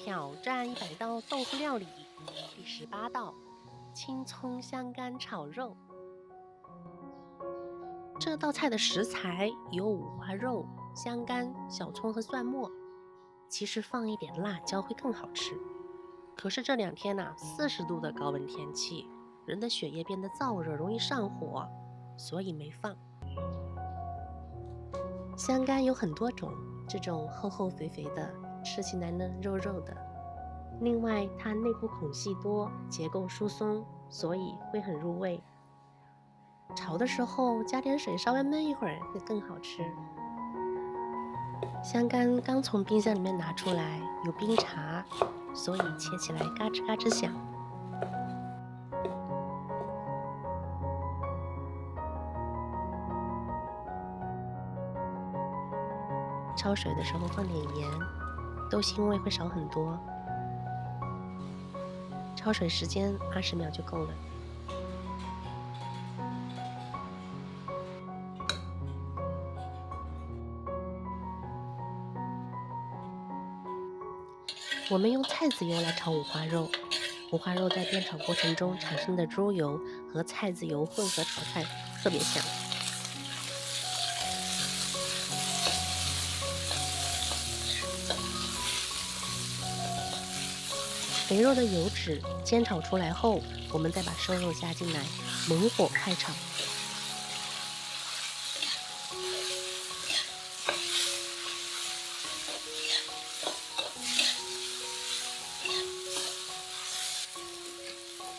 挑战100道豆腐料理第18道：青葱香干炒肉。这道菜的食材有五花肉、香干、小葱和蒜末。其实放一点辣椒会更好吃。可是这2天40度的高温天气，人的血液变得燥热，容易上火，所以没放。香干有很多种，这种厚厚肥肥的，吃起来呢肉肉的。另外，它内部孔隙多，结构疏松，所以会很入味。炒的时候加点水，稍微焖一会儿会更好吃。香干刚从冰箱里面拿出来，有冰碴，所以切起来嘎吱嘎吱响。焯水的时候放点盐，豆腥味会少很多。焯水时间20秒就够了。我们用菜籽油来炒五花肉，五花肉在煸炒过程中产生的猪油和菜籽油混合炒菜特别香。肥肉的油脂煎炒出来后，我们再把瘦肉加进来，猛火快炒。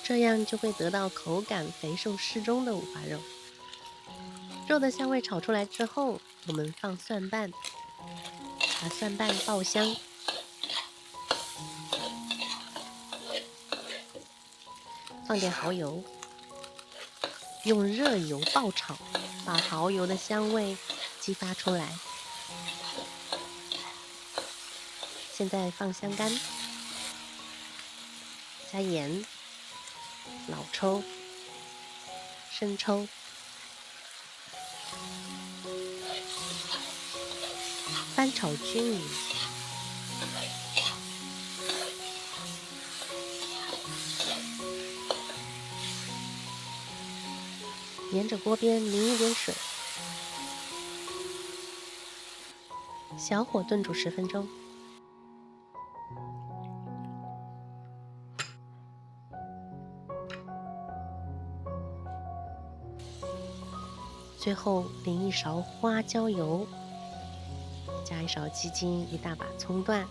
这样就会得到口感肥瘦适中的五花肉。肉的香味炒出来之后，我们放蒜瓣，把蒜瓣爆香，放点蚝油，用热油爆炒，把蚝油的香味激发出来。现在放香干，加盐、老抽、生抽，翻炒均匀。沿着锅边淋一点水，小火炖煮10分钟。最后淋一勺花椒油，加一勺鸡精，一大把葱段，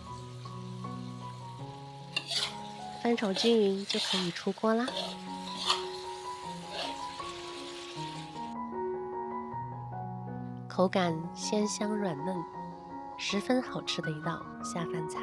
翻炒均匀就可以出锅啦。口感鲜香软嫩，十分好吃的一道下饭菜。